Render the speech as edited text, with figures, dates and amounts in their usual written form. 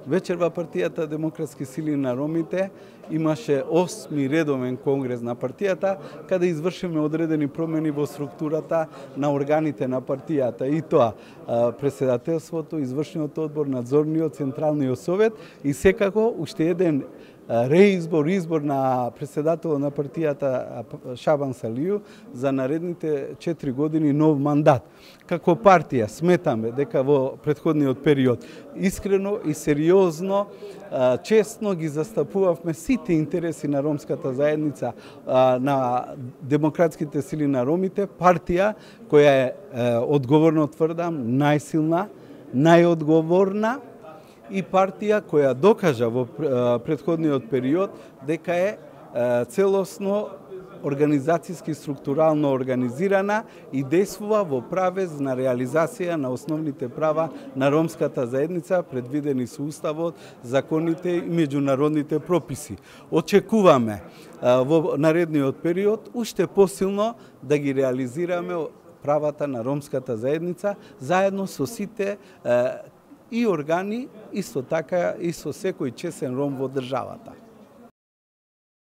вечер во партијата Демократски сили на ромите имаше 8 редовен конгрес на партијата, каде извршиме одредени промени во структурата на органите на партијата, и тоа председателството, извршниот одбор, надзорниот, централниот совет и секако уште еден реизбор, избор на председател на партијата Шабан Салију за наредните 4 години нов мандат. Како партија сметаме дека во претходниот период искрено и сериозно, честно ги застапувавме сите интереси на ромската заедница, на демократските сили на ромите, партија која е, одговорно тврдам, најсилна, најодговорна и партија која докажа во претходниот период дека е целосно организацијски структурално организирана и действува во правец на реализација на основните права на ромската заедница, предвидени со уставот, законите и меѓународните прописи. Очекуваме во наредниот период уште посилно да ги реализираме правата на ромската заедница заедно со сите и органи, исто така и со секој чесен ром во државата.